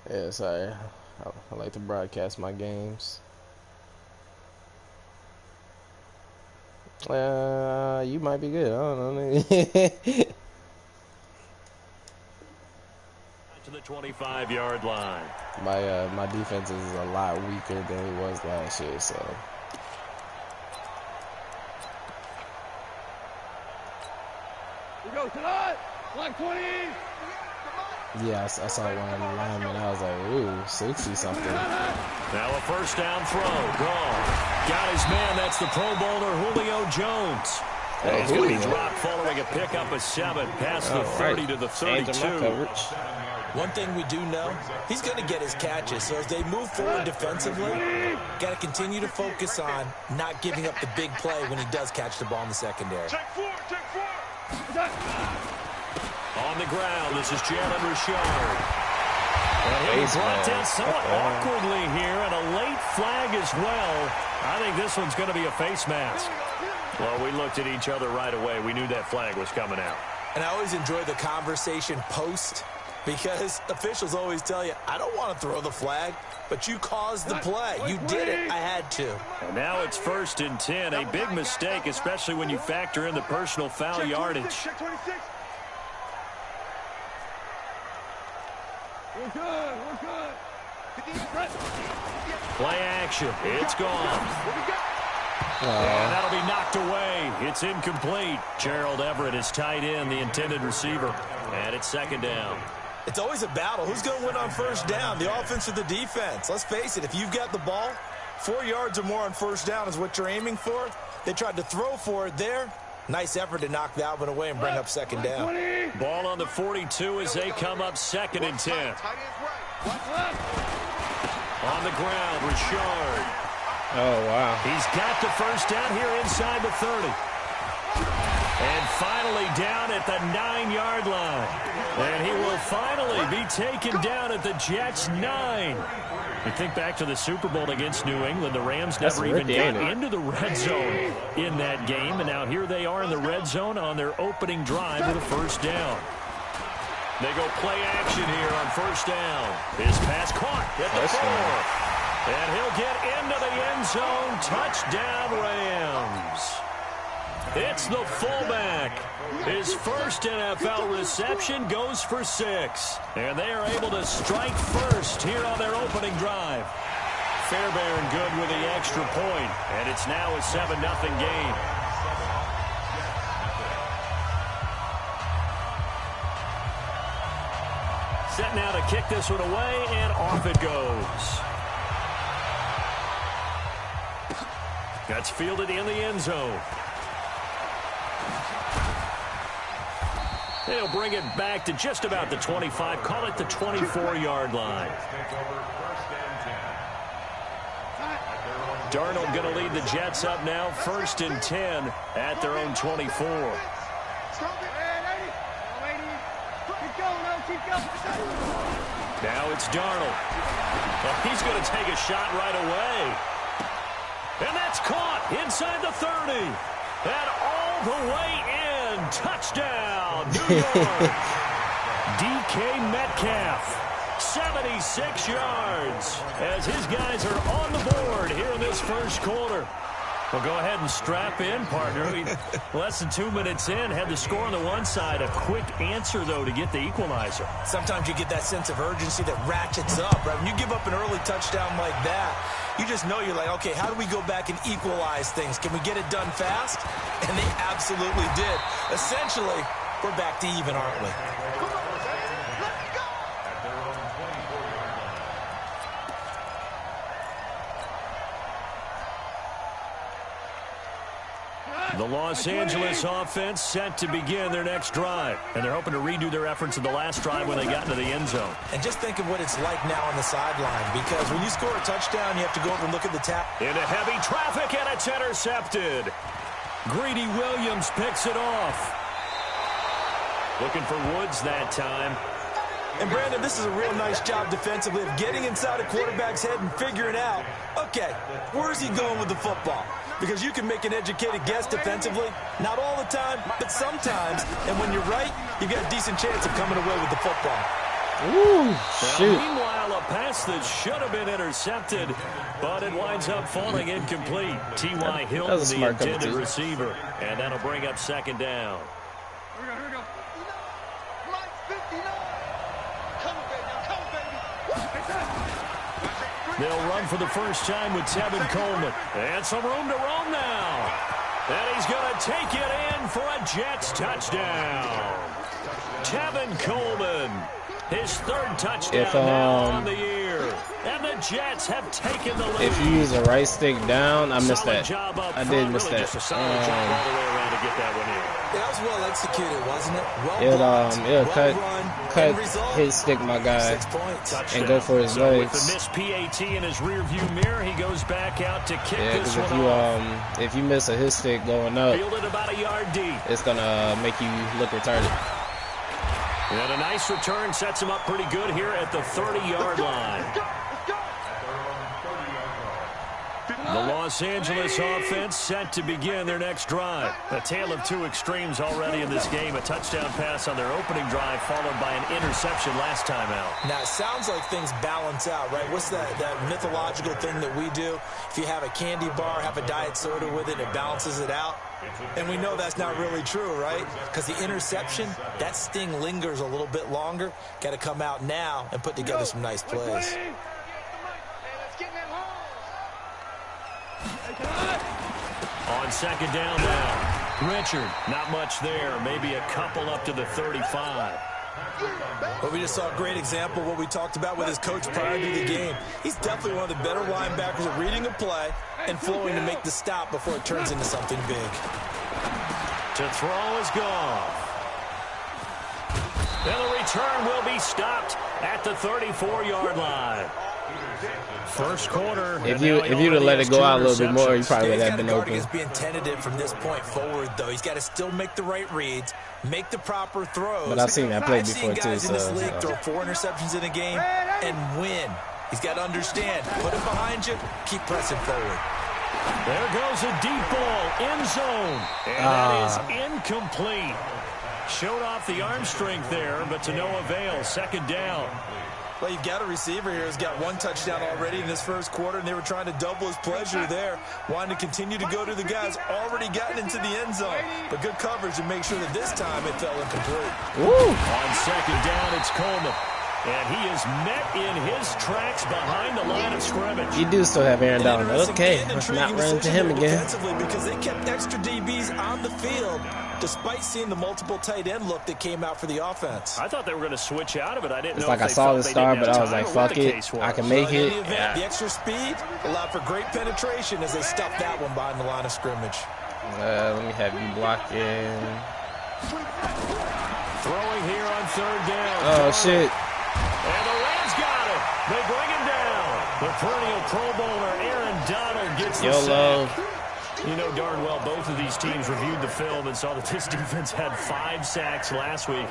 Yeah, sorry. I like to broadcast my games. You might be good. I don't know. To the 25-yard line. My defense is a lot weaker than it was last year, so. We go tonight. Black 20. Yeah, I saw one on the lineman. I was like, ooh, 60 something. Now a first down throw. Gone. Got his man. That's the Pro Bowler Julio Jones. And he's going to be dropped following a pickup of 7 past the 30 to the 32. One thing we do know, he's going to get his catches. So as they move forward defensively, got to continue to focus on not giving up the big play when he does catch the ball in the secondary. Take four. On the ground, this is Jalen Richard. And he's brought down somewhat awkwardly here, and a late flag as well. I think this one's going to be a face mask. Well, we looked at each other right away. We knew that flag was coming out. And I always enjoy the conversation post, because officials always tell you, I don't want to throw the flag, but you caused the play. You did it. I had to. And now it's 1st and 10. A big mistake, especially when you factor in the personal foul yardage. We're good. Play action. It's gone. And that'll be knocked away. It's incomplete. Gerald Everett is tight end, the intended receiver. And it's 2nd down. It's always a battle. Who's going to win on 1st down, the offense or the defense? Let's face it, if you've got the ball, 4 yards or more on 1st down is what you're aiming for. They tried to throw for it there. Nice effort to knock that one away and bring up 2nd down. Ball on the 42 as they come up 2nd and 10. On the ground, Richard. Oh, wow. He's got the 1st down here inside the 30. And finally down at the 9-yard line. And he will finally be taken down at the Jets' 9. You think back to the Super Bowl against New England. The Rams never even got into the red zone in that game. And now here they are in the red zone on their opening drive with a 1st down. They go play action here on 1st down. His pass caught at the 4. And he'll get into the end zone. Touchdown, Rams. It's the fullback. His first NFL reception goes for 6. And they are able to strike first here on their opening drive. Fairbairn good with the extra point. And it's now a 7-0 game. Set now to kick this one away, and off it goes. That's fielded in the end zone. They'll bring it back to just about the 25. Call it the 24-yard line. Darnold going to lead the Jets up now. 1st and 10 at their own 24. Now it's Darnold. Well, he's going to take a shot right away. And that's caught inside the 30. And all the way in. Touchdown, New York. DK Metcalf, 76 yards, as his guys are on the board here in this 1st quarter. Well, go ahead and strap in, partner. Less than 2 minutes in, had the score on the one side. A quick answer, though, to get the equalizer. Sometimes you get that sense of urgency that ratchets up, right? When you give up an early touchdown like that, you just know you're like, okay, how do we go back and equalize things? Can we get it done fast? And they absolutely did. Essentially, we're back to even, aren't we? The Los Angeles offense set to begin their next drive. And they're hoping to redo their efforts in the last drive when they got into the end zone. And just think of what it's like now on the sideline, because when you score a touchdown, you have to go over and look at the tap. Into heavy traffic, and it's intercepted. Greedy Williams picks it off. Looking for Woods that time. And, Brandon, this is a real nice job defensively of getting inside a quarterback's head and figuring out, okay, where's he going with the football? Because you can make an educated guess defensively, not all the time, but sometimes. And when you're right, you've got a decent chance of coming away with the football. Ooh, shoot. Meanwhile, a pass that should have been intercepted, but it winds up falling incomplete. T.Y. Hilton, the intended receiver, and that'll bring up second down. Here we go. They'll run for the first time with Tevin Coleman. And some room to roam now. And he's going to take it in for a Jets touchdown. Tevin Coleman, his third touchdown now on the year. And the Jets have taken the lead. If you use the right stick down, I missed that. I did miss that. Just a solid job all the way around to get that one in. That was well executed, wasn't it? It'll cut his stick, my guy, and go for his legs. With the missed PAT in his rearview mirror, he goes back out to kick this one off. If you miss a his stick going up, fielded about a yard deep. It's gonna make you look retarded. And a nice return sets him up pretty good here at the 30-yard line. The Los Angeles offense set to begin their next drive. A tale of two extremes already in this game. A touchdown pass on their opening drive followed by an interception last time out. Now, it sounds like things balance out, right? What's that mythological thing that we do? If you have a candy bar, have a diet soda with it, it balances it out. And we know that's not really true, right? Because the interception, that sting lingers a little bit longer. Got to come out now and put together some nice plays. On second down now, Richard, not much there. Maybe a couple up to the 35. Well, we just saw a great example of what we talked about with his coach prior to the game. He's definitely one of the better linebackers at reading a play and flowing to make the stop before it turns into something big. To throw is gone. And the return will be stopped at the 34-yard line. First quarter. If you'd have let it go out a little bit more, you probably would have been open. He's being tentative from this point forward, though. He's got to still make the right reads, make the proper throws. But I've seen that play before, too. I've seen guys in this league throw 4 interceptions in a game and win. He's got to understand. Put it behind you. Keep pressing forward. There goes a deep ball, end zone. And that is incomplete. Showed off the arm strength there, but to no avail. Second down. Well, you've got a receiver here who's got 1 touchdown already in this first quarter, and they were trying to double his pleasure there, wanting to continue to go to the guys already gotten into the end zone. But good coverage to make sure that this time it fell incomplete. Woo. On second down, it's Coleman. And he is met in his tracks behind the line of scrimmage. You do still have Aaron Donald. Okay, let's not run into him again. Because they kept extra DBs on the field, despite seeing the multiple tight end look that came out for the offense. I thought they were going to switch out of it. I didn't know. It's like I saw the star, but I was like, fuck it. I can make it. Yeah. The extra speed allowed for great penetration as they stuffed that one behind the line of scrimmage. Let me have you blocking. Throwing here on third down. Oh, shit. And the Rams got it. They bring him down. The perennial Pro Bowler Aaron Donald gets the sack. You know darn well both of these teams reviewed the film and saw that this defense had 5 sacks last week.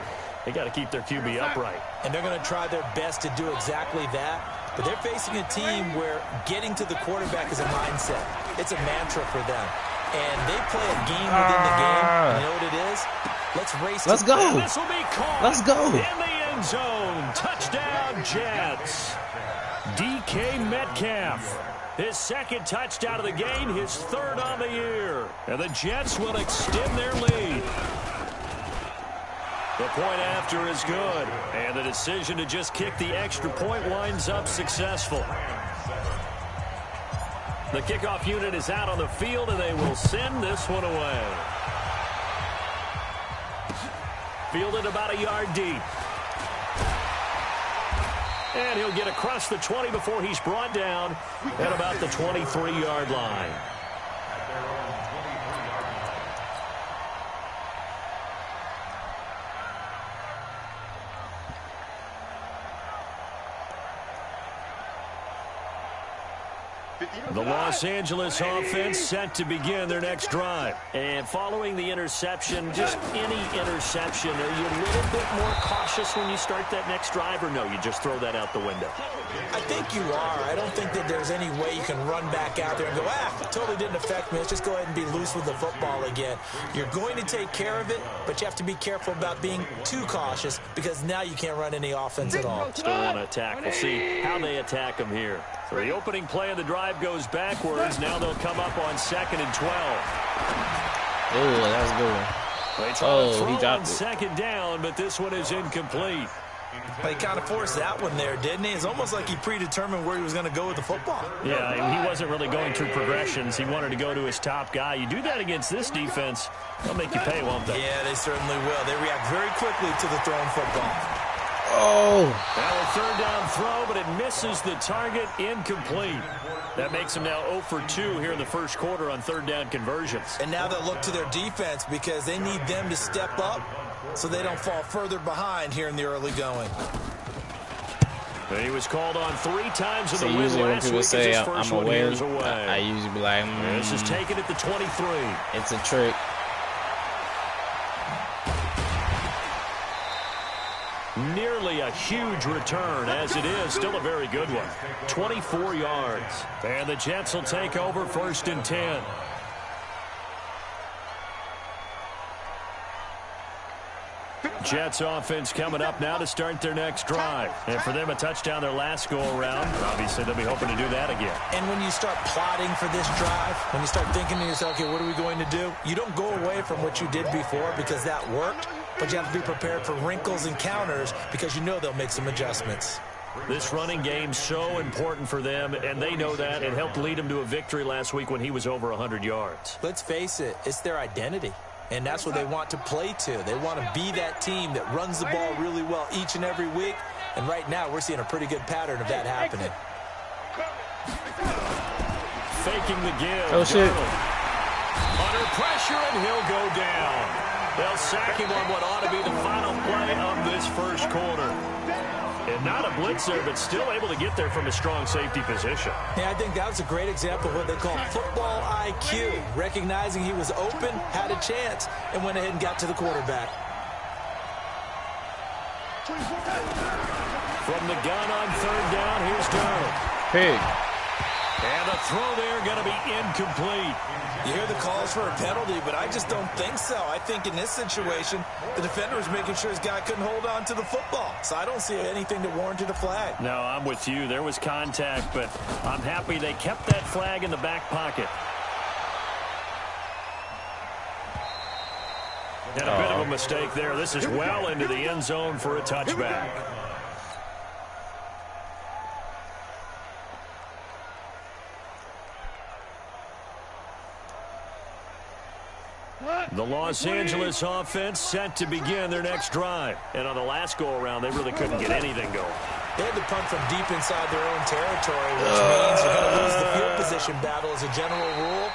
They got to keep their QB upright. And they're going to try their best to do exactly that. But they're facing a team where getting to the quarterback is a mindset. It's a mantra for them. And they play a game within the game. And you know what it is? Let's race. Let's go. This will be caught. Let's go. In the end zone. Touchdown, Jets. DK Metcalf. His second touchdown of the game, his third on the year. And the Jets will extend their lead. The point after is good. And the decision to just kick the extra point winds up successful. The kickoff unit is out on the field, and they will send this one away. Fielded about a yard deep. And he'll get across the 20 before he's brought down at about the 23-yard line. The Los Angeles offense set to begin their next drive. And following the interception, just any interception, are you a little bit more cautious when you start that next drive, or no, you just throw that out the window? I think you are. I don't think that there's any way you can run back out there and go, it totally didn't affect me. Let's just go ahead and be loose with the football again. You're going to take care of it, but you have to be careful about being too cautious because now you can't run any offense at all. Still want to attack. We'll see how they attack them here. So the opening play of the drive goes backwards. Now they'll come up on 2nd and 12. Oh, that was a good one. They try to throw he dropped on it. 2nd down, but this one is incomplete. But he kind of forced that one there, didn't he? It's almost like he predetermined where he was going to go with the football. Yeah, he wasn't really going through progressions. He wanted to go to his top guy. You do that against this defense, they'll make you pay, won't they? Yeah, they certainly will. They react very quickly to the thrown football. Oh. Now a 3rd down throw, but it misses the target, incomplete. That makes them now 0 for 2 here in the first quarter on 3rd down conversions. And now they'll look to their defense because they need them to step up so they don't fall further behind here in the early going. He was called on 3 times in So the win usually when last people week. say His first I'm one away, years away. I usually be like, This is taken at the 23. It's a trick. Nearly a huge return, as it is. Still a very good one. 24 yards. And the Jets will take over 1st and 10. Jets offense coming up now to start their next drive. And for them, a touchdown their last go-around. Obviously, they'll be hoping to do that again. And when you start plotting for this drive, when you start thinking to yourself, okay, what are we going to do? You don't go away from what you did before because that worked, but you have to be prepared for wrinkles and counters because you know they'll make some adjustments. This running game's so important for them, and they know that. It helped lead them to a victory last week when he was over 100 yards. Let's face it, it's their identity. And that's what they want to play to. They want to be that team that runs the ball really well each and every week. And right now, we're seeing a pretty good pattern of that happening. Faking the give. Oh, shit. Under pressure, and he'll go down. They'll sack him on what ought to be the final play of this first quarter. And not a blitzer, but still able to get there from a strong safety position. Yeah, I think that was a great example of what they call football IQ. Recognizing he was open, had a chance, and went ahead and got to the quarterback. From the gun on 3rd down, here's Darnold. Pig. And the throw there going to be incomplete. You hear the calls for a penalty, but I just don't think so. I think in this situation, the defender was making sure his guy couldn't hold on to the football. So I don't see anything that warranted a flag. No, I'm with you. There was contact, but I'm happy they kept that flag in the back pocket. And a bit of a mistake there. This is well into the end zone for a touchback. The Los Angeles offense set to begin their next drive. And on the last go-around, they really couldn't get anything going. They had to punt from deep inside their own territory, which means you're going to lose the field position battle as a general rule.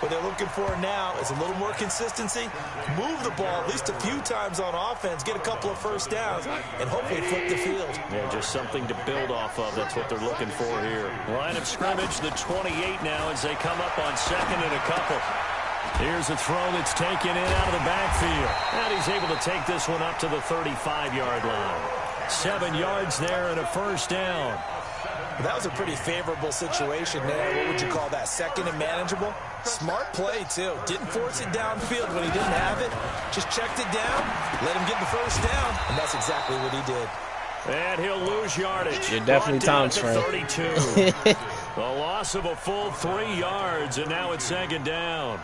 What they're looking for now is a little more consistency, move the ball at least a few times on offense, get a couple of first downs, and hopefully flip the field. Yeah, just something to build off of. That's what they're looking for here. Line of scrimmage, the 28 now as they come up on 2nd and a couple. Here's a throw that's taken in out of the backfield. And he's able to take this one up to the 35-yard line. 7 yards there and a first down. That was a pretty favorable situation there. What would you call that? 2nd and manageable? Smart play, too. Didn't force it downfield when he didn't have it. Just checked it down, let him get the first down, and that's exactly what he did. And he'll lose yardage. You're definitely Tom's friend. 32. The loss of a full 3 yards, and now it's 2nd down.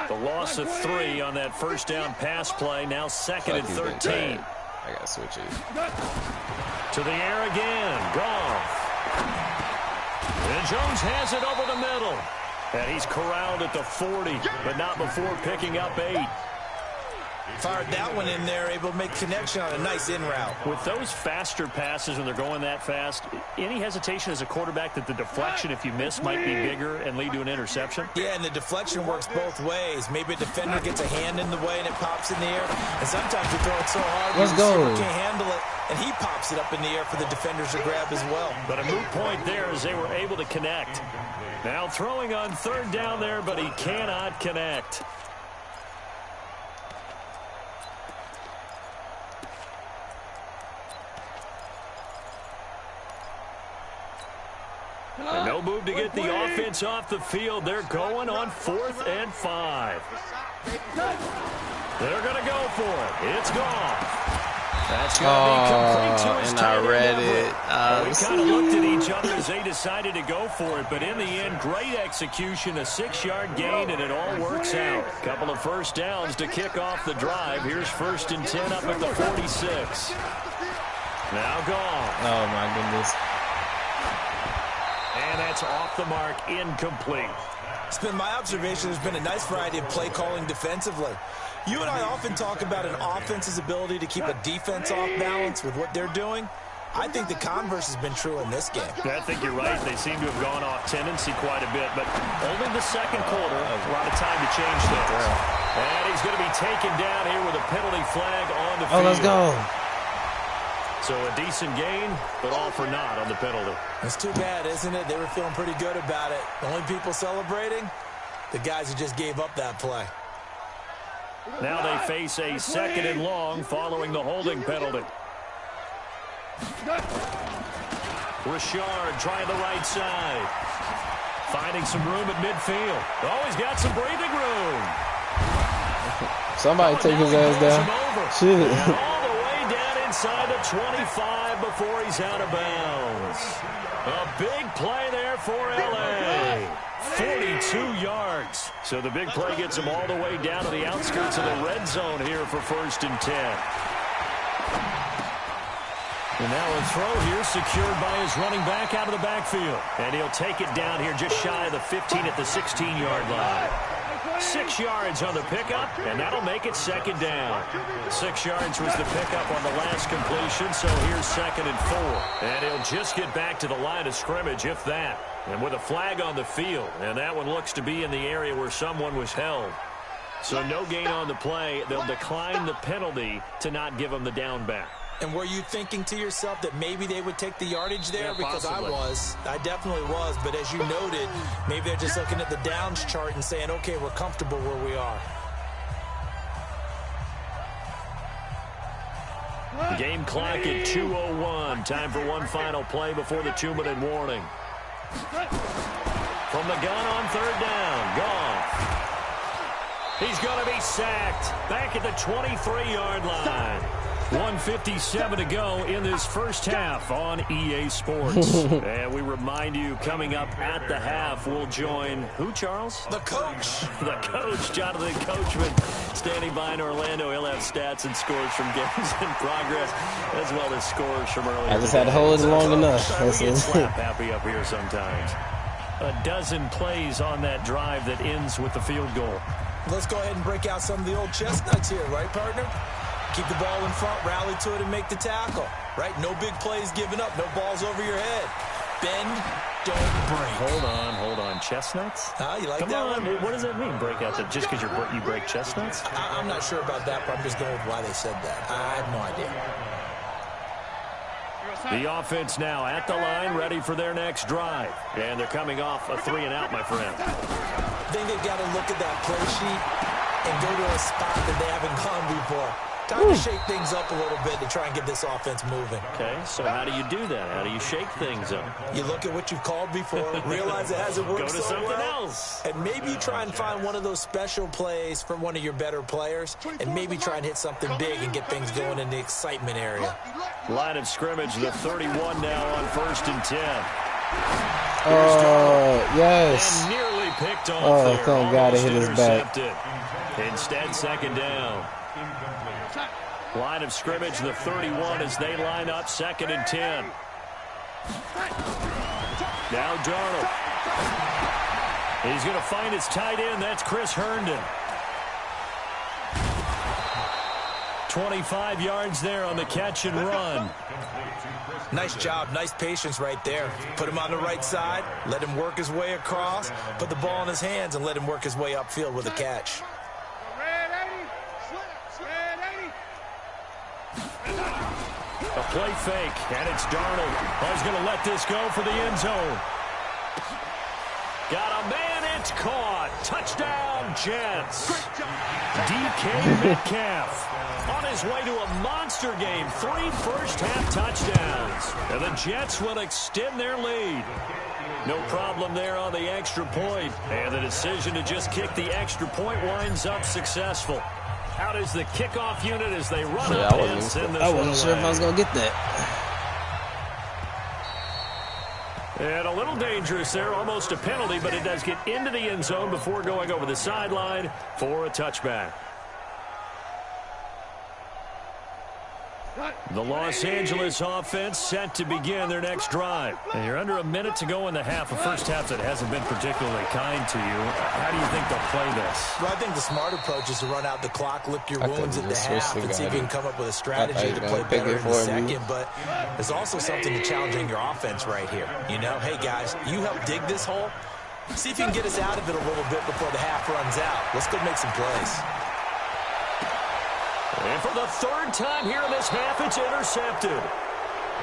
The loss of 3 on that first down pass play. Now 2nd and 13. I got to switch it. To the air again. Goff. And Jones has it over the middle. And he's corralled at the 40, but not before picking up 8. Fired that one in there, able to make connection on a nice in route. With those faster passes when they're going that fast, any hesitation as a quarterback that the deflection, if you miss, might be bigger and lead to an interception? Yeah, and the deflection works both ways. Maybe a defender gets a hand in the way and it pops in the air. And sometimes you throw it so hard, Let's go. The receiver can't handle it, and he pops it up in the air for the defenders to grab as well. But a moot point there as they were able to connect. Now throwing on third down there, but he cannot connect. And no move to get the offense off the field. They're going on 4th and 5. They're going to go for it. It's gone. That's going to be complete to his and I read it. We kind of looked at each other as they decided to go for it, but in the end, great execution, a 6-yard gain, and it all works out. A couple of first downs to kick off the drive. Here's 1st and 10 up at the 46. Now gone. Oh, my goodness. And that's off the mark, incomplete. It's been my observation there's been a nice variety of play calling defensively. You and I often talk about an offense's ability to keep a defense off balance with what they're doing. I think the converse has been true in this game. I think you're right. They seem to have gone off tendency quite a bit, but only the second quarter. A lot of time to change things. And he's going to be taken down here with a penalty flag on the field. Oh, let's go. So a decent gain, but all for naught on the penalty. It's too bad, isn't it? They were feeling pretty good about it. The only people celebrating, the guys who just gave up that play. Now they face a 2nd and long following the holding penalty. Richard trying the right side. Finding some room at midfield. Oh, he's got some breathing room. Somebody take his ass down. Shit. And all the way down inside the 25 before he's out of bounds. A big play there for L.A. 42 yards. So the big play gets him all the way down to the outskirts of the red zone here for 1st and 10. And now a throw here secured by his running back out of the backfield. And he'll take it down here just shy of the 15 at the 16-yard line. 6 yards on the pickup, and that'll make it 2nd down. 6 yards was the pickup on the last completion, so here's 2nd and 4. And he'll just get back to the line of scrimmage, if that. And with a flag on the field, and that one looks to be in the area where someone was held. So no gain on the play. They'll decline the penalty to not give him the down back. And were you thinking to yourself that maybe they would take the yardage there? Yeah, because possibly. I definitely was. But as you noted, maybe they're just looking at the downs chart and saying, okay, we're comfortable where we are. Game clock at 2:01. Time for one final play before the 2-minute warning. From the gun on 3rd down. Gone. He's going to be sacked. Back at the 23-yard line. 1:57 to go in this first half on EA Sports. And we remind you, coming up at the half, we'll join who, Charles? The coach. The coach, Jonathan Coachman, standing by in Orlando. He'll have stats and scores from games in progress, as well as scores from earlier. I just had to hold it long enough. We get slap happy up here sometimes. A dozen plays on that drive that ends with the field goal. Let's go ahead and break out some of the old chestnuts here, right, partner? Keep the ball in front, rally to it, and make the tackle, right? No big plays given up, no balls over your head. Bend, don't break. Hold on. Chestnuts? You like Come that on. one? What does that mean, break out? Just because you break chestnuts? I'm not sure about that, but I'm just going with why they said that. I have no idea. The offense now at the line, ready for their next drive. And they're coming off a 3-and-out, my friend. I think they've got to look at that play sheet and go to a spot that they haven't gone before. Time to shake things up a little bit to try and get this offense moving. Okay, so how do you do that? How do you shake things up? You look at what you've called before, realize it hasn't worked Go to so something well, else. and maybe you try and find one of those special plays from one of your better players, and maybe try and hit something big and get things going in the excitement area. Line of scrimmage, the 31 now on 1st and 10. Yes. And nearly picked off Oh, there. thank God it Almost hit his back. intercepted. Instead, 2nd down. Line of scrimmage, the 31 as they line up 2nd and 10. Now Darnold. He's going to find his tight end. That's Chris Herndon. 25 yards there on the catch and run. Nice job, nice patience right there. Put him on the right side, let him work his way across, put the ball in his hands, and let him work his way upfield with a catch. A play fake, and it's Darnold. He's going to let this go for the end zone. Got a man, it's caught. Touchdown, Jets. DK Metcalf on his way to a monster game. 3 first-half touchdowns. And the Jets will extend their lead. No problem there on the extra point. And the decision to just kick the extra point winds up successful. Out is the kickoff unit as they run up and send this I wasn't sure if I was going to get that. And a little dangerous there, almost a penalty, but it does get into the end zone before going over the sideline for a touchback. The Los Angeles offense set to begin their next drive. And you're under a minute to go in the half, a first half that hasn't been particularly kind to you. How do you think they'll play this? Well, I think the smart approach is to run out the clock, lick your wounds at the half, and see if you can come up with a strategy to play better in the second. But there's also something to challenging your offense right here. You know, hey, guys, you help dig this hole. See if you can get us out of it a little bit before the half runs out. Let's go make some plays. And for the third time here in this half, it's intercepted.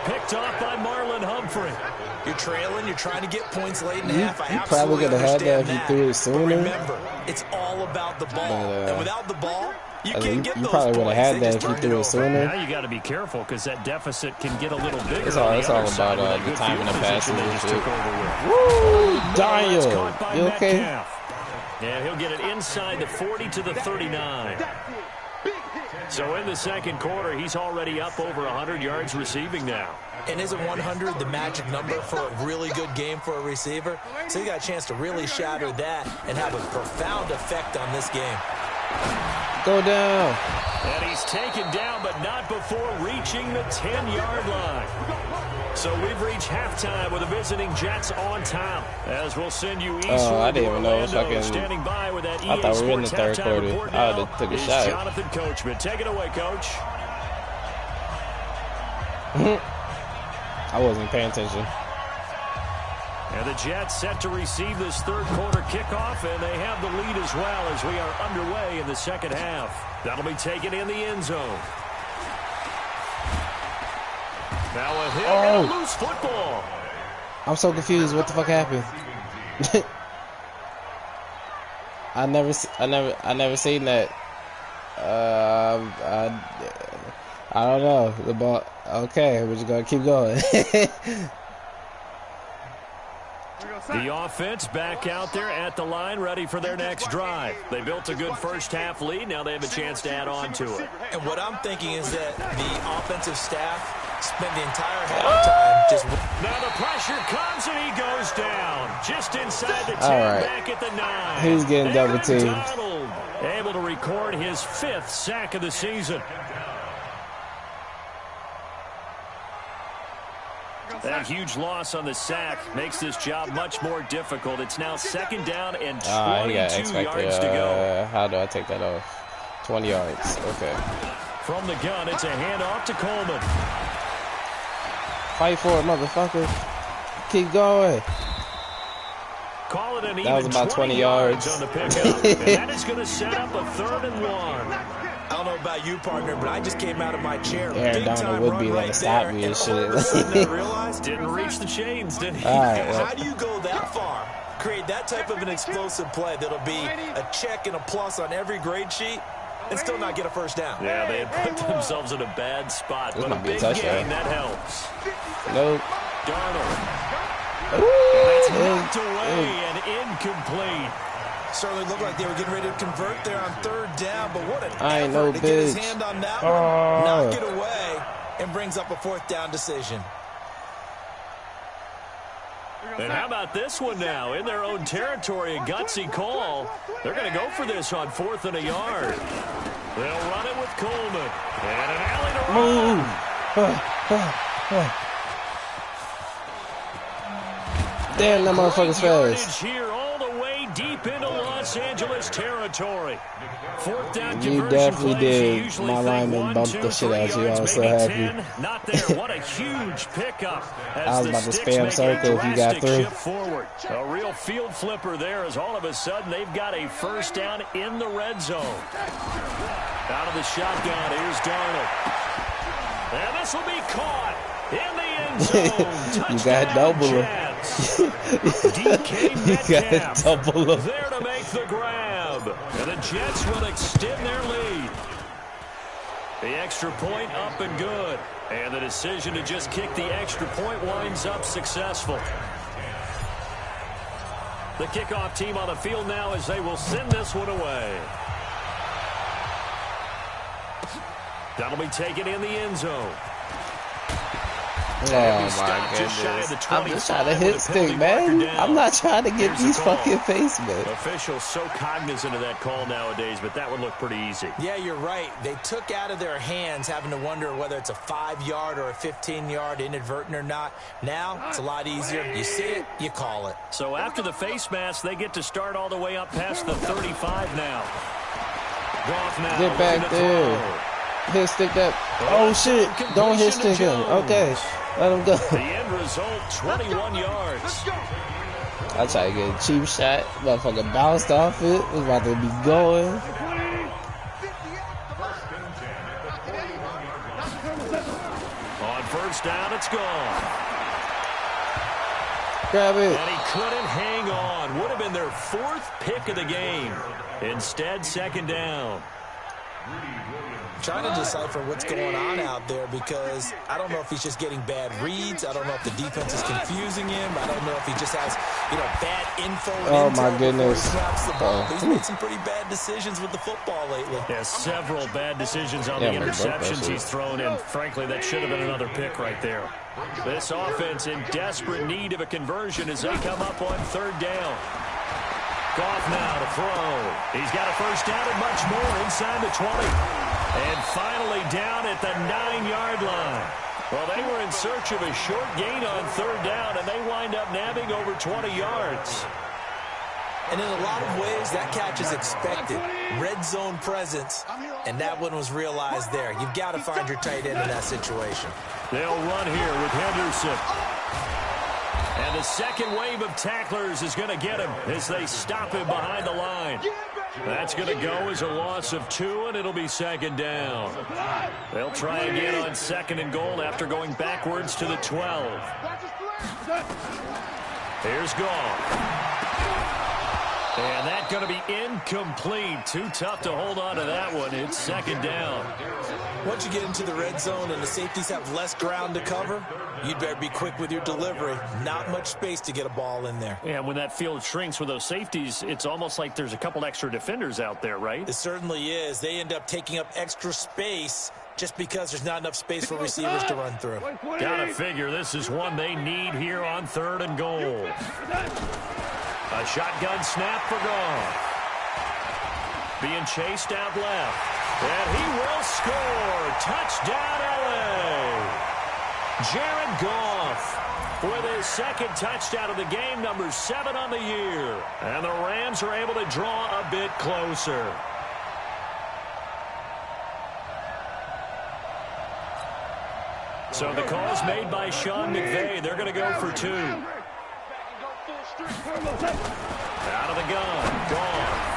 Picked off by Marlon Humphrey. You're trailing. You're trying to get points late in the half. I probably could have had that if you threw it sooner. But remember, it's all about the ball. And without the ball, you can't get those points. You probably would have had that if you threw it sooner. Now you got to be careful because that deficit can get a little bigger. It's all about the timing of passes and shit. Woo! Daniel, you okay? Yeah, he'll get it inside the 40 to the 39. So in the second quarter, he's already up over 100 yards receiving now. And isn't 100 the magic number for a really good game for a receiver? So you got a chance to really shatter that and have a profound effect on this game. Go down. And he's taken down, but not before reaching the 10-yard line. So we've reached halftime with the visiting Jets on top. As we'll send you eastward. I didn't even know if I can. Standing by with that I thought we were in the third quarter. I would have took a shot. Jonathan Coachman, take it away, Coach. I wasn't paying attention. And the Jets set to receive this third quarter kickoff, and they have the lead as well as we are underway in the second half. That'll be taken in the end zone. Now a hit and a loose football. I'm so confused. What the fuck happened? I never seen that. I don't know. The ball. Okay, we're just gonna keep going. The offense back out there at the line, ready for their next drive. They built a good first-half lead. Now they have a chance to add on to it. And what I'm thinking is that the offensive staff spent the entire halftime just... Now the pressure comes, and he goes down. Just inside the 10, back at the 9. He's getting double teamed. Donald able to record his 5th sack of the season. That huge loss on the sack makes this job much more difficult. It's now second down and 22 yards to go. How do I take that off? 20 yards. Okay. From the gun, it's a handoff to Coleman. Fight for it, motherfucker. Keep going. Call it an that was about 20 yards on the pickup. And that is going to set up a 3rd and 1. I don't know about you, partner, but I just came out of my chair. Aaron Donald would be there to stop me and shit. I realized didn't reach the chains, did he? How do you go that far? Create that type of an explosive play that'll be a check and a plus on every grade sheet and still not get a first down. Yeah, they had put themselves in a bad spot, this but a big gain, that helps. Nope. Darnold. That's knocked away and incomplete. Certainly looked like they were getting ready to convert there on 3rd down, but what an I ain't effort no to bitch. get his hand on that one, knock it away, and brings up a 4th down decision. And how about this one now? In their own territory, a gutsy call. They're going to go for this on 4th and a yard. They'll run it with Coleman. And an alley to run. Damn, that motherfucker's fast. Here all the way deep into London. Los Angeles territory. Fourth down You conversion definitely plays, you did. usually My think lineman 1, bumped 2, the shit 3 out of you. I yards, was so maybe happy. 10. Not there. What a huge pickup as I was the about to Sticks spam make circle a if you got drastic through. shift forward. A real field flipper there as all of a sudden they've got a first down in the red zone. Out of the shotgun, here's Darnold. And this will be caught in the end zone. You got double him. DK You got Metcalf double him. there to make the grab. And the Jets will extend their lead. The extra point up and good. And the decision to just kick the extra point winds up successful. The kickoff team on the field now as they will send this one away. That'll be taken in the end zone. Oh my goodness. I'm just trying to hit stick, man. I'm not trying to get these fucking face, man. Officials so cognizant of that call nowadays, but that would look pretty easy. Yeah, you're right. They took out of their hands having to wonder whether it's a 5-yard or a 15-yard inadvertent or not. Now, it's a lot easier. You see it, you call it. So after the face mask, they get to start all the way up past the 35 now. Goff now. Get back there. Hit stick that. Oh, shit. Don't hit stick him. Okay. Let him go. The end result, 21 yards. I tried to get a cheap shot. Motherfucker bounced off it. Was about to be going. On first down, it's gone. Grab it. And he couldn't hang on. Would have been their 4th pick of the game. Instead, second down. Trying to decipher what's going on out there because I don't know if he's just getting bad reads. I don't know if the defense is confusing him. I don't know if he just has, bad info. Oh, my goodness. He snaps the ball. He's made some pretty bad decisions with the football lately. Yeah, several bad decisions on the interceptions he's thrown, and frankly, that should have been another pick right there. This offense in desperate need of a conversion as they come up on third down. Goff now to throw. He's got a first down and much more inside the 20. And finally down at the 9-yard line. Well, they were in search of a short gain on third down, and they wind up nabbing over 20 yards. And in a lot of ways, that catch is expected. Red zone presence, and that one was realized there. You've got to find your tight end in that situation. They'll run here with Henderson. And the second wave of tacklers is going to get him as they stop him behind the line. That's going to go as a loss of 2, and it'll be second down. They'll try again on second and goal after going backwards to the 12. Here's Goff. And that's going to be incomplete. Too tough to hold on to that one. It's second down. Once you get into the red zone and the safeties have less ground to cover, you'd better be quick with your delivery. Not much space to get a ball in there. And when that field shrinks with those safeties, it's almost like there's a couple extra defenders out there, right? It certainly is. They end up taking up extra space just because there's not enough space for receivers to run through. Gotta figure this is one they need here on third and goal. A shotgun snap for Goff. Being chased out left. And he will score. Touchdown, L.A. Jared Goff with his second touchdown of the game, number 7 on the year. And the Rams are able to draw a bit closer. So the call's made by Sean McVay. They're going to go for 2. Out of the gun. Goff.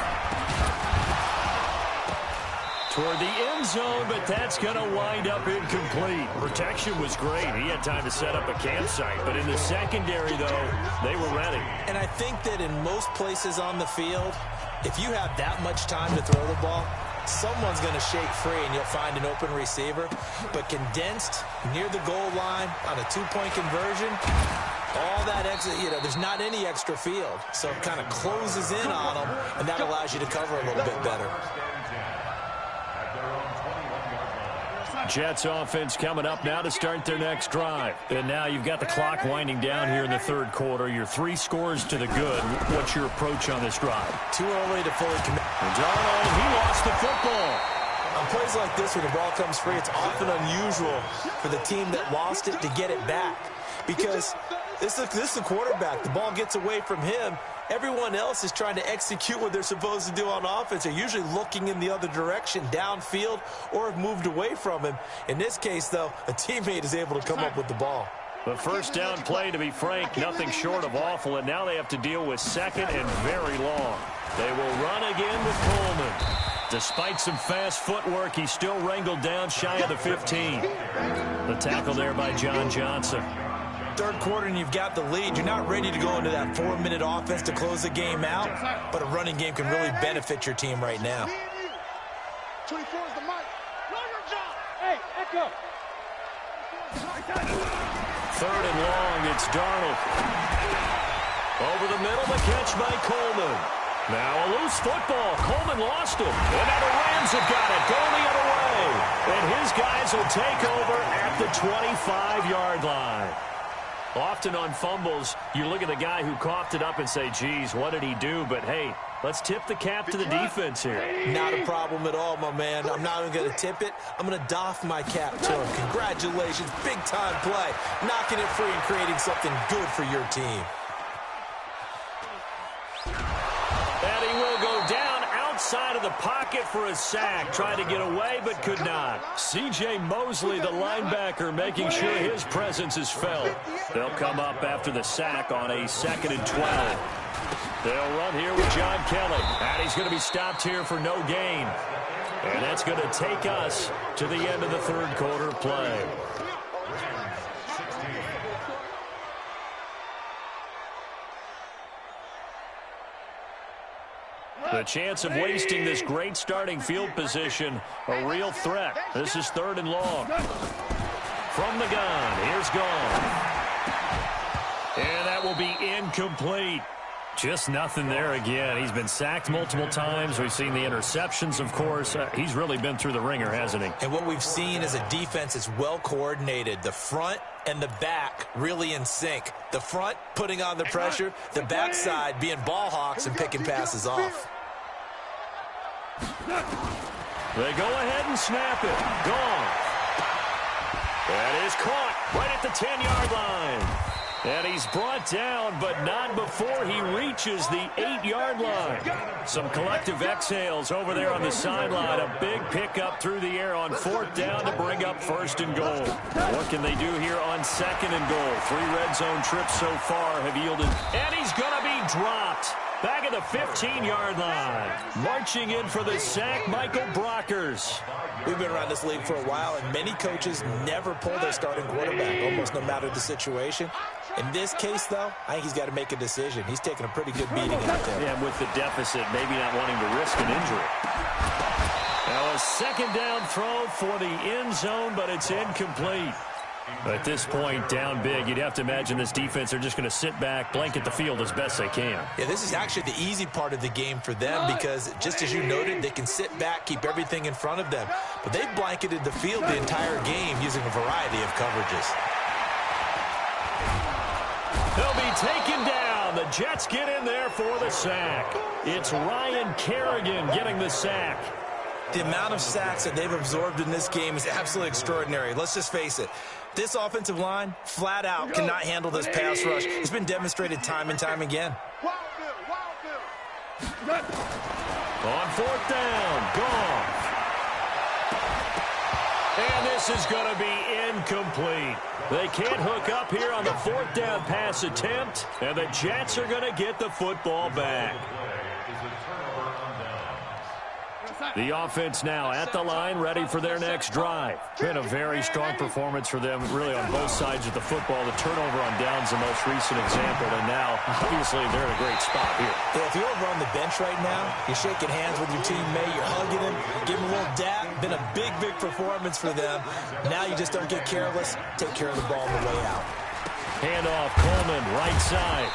Toward the end zone, but that's going to wind up incomplete. Protection was great. He had time to set up a campsite. But in the secondary, though, they were ready. And I think that in most places on the field, if you have that much time to throw the ball, someone's going to shake free and you'll find an open receiver. But condensed, near the goal line, on a 2-point conversion, all that extra, there's not any extra field. So it kind of closes in on them, and that allows you to cover a little bit better. Jets offense coming up now to start their next drive. And now you've got the clock winding down here in the third quarter. Your 3 scores to the good. What's your approach on this drive? Too early to fully commit. Darnold, he lost the football. On plays like this, when the ball comes free, it's often unusual for the team that lost it to get it back. Because this is the quarterback. The ball gets away from him, Everyone else is trying to execute what they're supposed to do on offense. They're usually looking in the other direction, downfield, or have moved away from him. In this case, though, a teammate is able to come up with the ball. The first down play, to be frank, nothing short of awful, and now they have to deal with second and very long. They will run again with Coleman. Despite some fast footwork, he's still wrangled down shy of the 15. The tackle there by John Johnson. Third quarter and you've got the lead. You're not ready to go into that 4-minute offense to close the game out, but a running game can really benefit your team right now. 24 is the mic. Hey, Echo. Third and long, it's Darnold. Over the middle, the catch by Coleman. Now a loose football. Coleman lost it. And now the Rams have got it. Going the other way. And his guys will take over at the 25-yard line. Often on fumbles, you look at the guy who coughed it up and say, geez, what did he do? But, hey, let's tip the cap to the defense here. Not a problem at all, my man. I'm not even going to tip it. I'm going to doff my cap to him. Congratulations. Big-time play. Knocking it free and creating something good for your team. And he will go down outside of the pocket for a sack. Tried to get away, but could not. C.J. Mosley, the linebacker, making sure his presence is felt. They'll come up after the sack on a 2nd and 12. They'll run here with John Kelly. And he's going to be stopped here for no gain. And that's going to take us to the end of the third quarter play. The chance of wasting this great starting field position, a real threat. This is 3rd and long. From the gun, here's gone. And that will be incomplete. Just nothing there again. He's been sacked multiple times. We've seen the interceptions, of course. He's really been through the ringer, hasn't he? And what we've seen is a defense that's well coordinated. The front and the back really in sync. The front putting on the pressure, the backside being ball hawks and picking passes off. They go ahead and snap it. Gone. That is caught right at the 10-yard line. And he's brought down, but not before he reaches the 8-yard line. Some collective exhales over there on the sideline. A big pickup through the air on 4th down to bring up 1st and goal. What can they do here on 2nd and goal? 3 red zone trips so far have yielded. And he's going to be dropped. Back at the 15-yard line. Marching in for the sack, Michael Brockers. We've been around this league for a while, and many coaches never pull their starting quarterback, almost no matter the situation. In this case, though, I think he's got to make a decision. He's taking a pretty good beating out there. Yeah, with the deficit, maybe not wanting to risk an injury. Now a 2nd down throw for the end zone, but it's incomplete. At this point, down big, you'd have to imagine this defense are just going to sit back, blanket the field as best they can. Yeah, this is actually the easy part of the game for them because, just as you noted, they can sit back, keep everything in front of them. But they've blanketed the field the entire game using a variety of coverages. They'll be taken down. The Jets get in there for the sack. It's Ryan Kerrigan getting the sack. The amount of sacks that they've absorbed in this game is absolutely extraordinary. Let's just face it. This offensive line, flat out, cannot handle this pass rush. It's been demonstrated time and time again. On 4th down, gone. And this is going to be incomplete. They can't hook up here on the 4th down pass attempt, and the Jets are going to get the football back. The offense now at the line, ready for their next drive. Been a very strong performance for them, really, on both sides of the football. The turnover on downs the most recent example, and now, obviously, they're in a great spot here. Yeah, if you're over on the bench right now, you're shaking hands with your teammate, you're hugging him, giving him a little dap. Been a big, big performance for them. Now you just don't get careless. Take care of the ball on the way out. Handoff, Coleman, right side.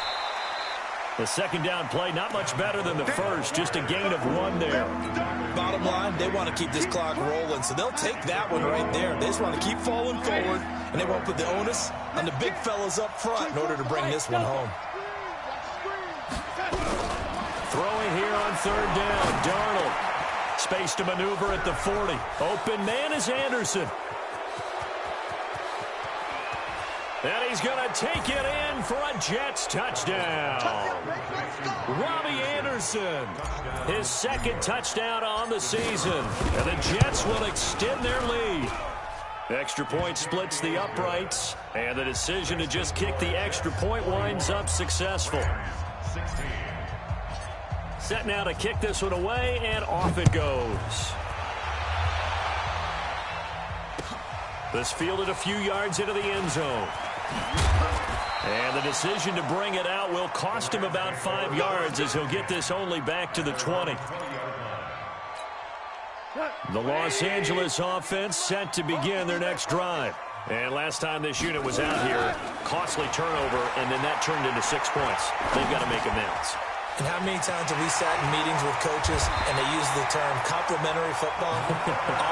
The 2nd down play, not much better than the first, just a gain of 1 there. Bottom line, they want to keep this clock rolling, so they'll take that one right there. They just want to keep falling forward, and they won't put the onus on the big fellas up front in order to bring this one home. Throwing here on 3rd down, Darnold. Space to maneuver at the 40. Open man is Anderson. And he's going to take it in for a Jets touchdown. Robbie Anderson, his second touchdown on the season. And the Jets will extend their lead. Extra point splits the uprights, and the decision to just kick the extra point winds up successful. Set now to kick this one away, and off it goes. This fielded a few yards into the end zone. And the decision to bring it out will cost him about 5 yards as he'll get this only back to the 20. The Los Angeles offense set to begin their next drive. And last time this unit was out here, costly turnover, and then that turned into 6 points. They've got to make amends. And how many times have we sat in meetings with coaches and they use the term complementary football?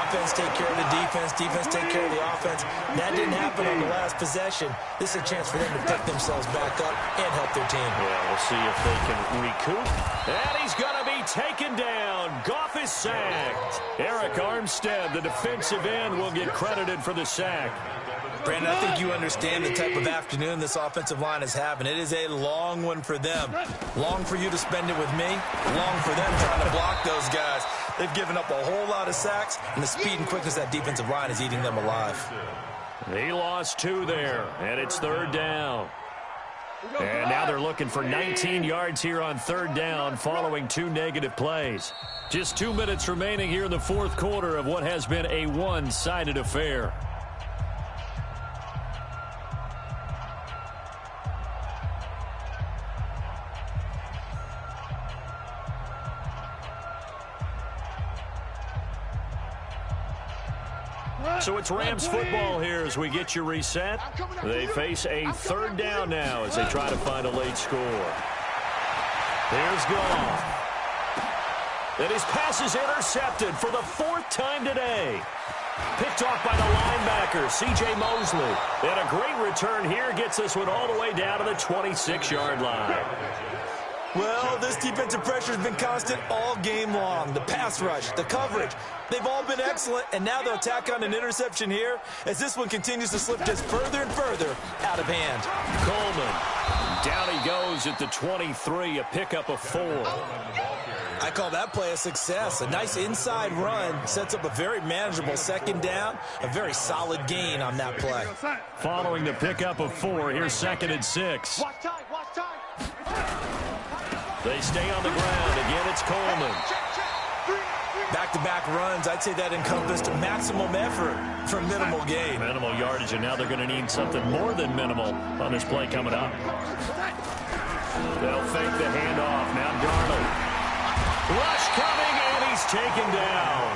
Offense take care of the defense, defense take care of the offense. That didn't happen on the last possession. This is a chance for them to pick themselves back up and help their team. Yeah, we'll see if they can recoup. And he's going to be taken down. Goff is sacked. Eric Armstead, the defensive end, will get credited for the sack. Brandon, I think you understand the type of afternoon this offensive line is having. It is a long one for them. Long for you to spend it with me. Long for them trying to block those guys. They've given up a whole lot of sacks, and the speed and quickness of that defensive line is eating them alive. He lost 2 there, and it's 3rd down. And now they're looking for 19 yards here on 3rd down following 2 negative plays. Just 2 minutes remaining here in the 4th quarter of what has been a one-sided affair. So it's Rams football here as we get you reset. They face a 3rd down now as they try to find a late score. Here's Goff. And his pass is intercepted for the 4th time today. Picked off by the linebacker, C.J. Mosley. And a great return here gets this one all the way down to the 26-yard line. Well, this defensive pressure has been constant all game long. The pass rush, the coverage, they've all been excellent, and now they'll tack on an interception here as this one continues to slip just further and further out of hand. Coleman, down he goes at the 23, a pickup of 4. I call that play a success. A nice inside run sets up a very manageable 2nd down, a very solid gain on that play. Following the pickup of 4, here's 2nd and 6. Watch time. They stay on the ground. Again, it's Coleman. Back-to-back runs, I'd say that encompassed maximum effort for minimal gain. Minimal yardage, and now they're going to need something more than minimal on this play coming up. They'll fake the handoff. Now Darnold. Rush coming, and he's taken down.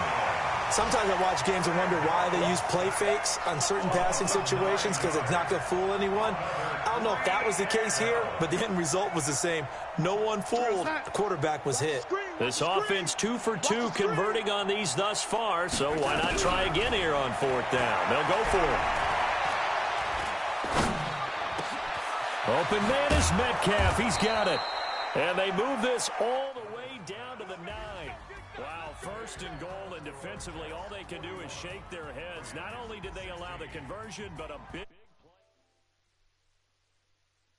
Sometimes I watch games and wonder why they use play fakes on certain passing situations because it's not going to fool anyone. I don't know if that was the case here, but the end result was the same. No one fooled. The quarterback was hit. This offense 2 for 2 converting on these thus far, so why not try again here on 4th down? They'll go for it. Open man is Metcalf. He's got it. And they move this all the way down to the 9. Wow, 1st and goal, and defensively all they can do is shake their heads. Not only did they allow the conversion, but a big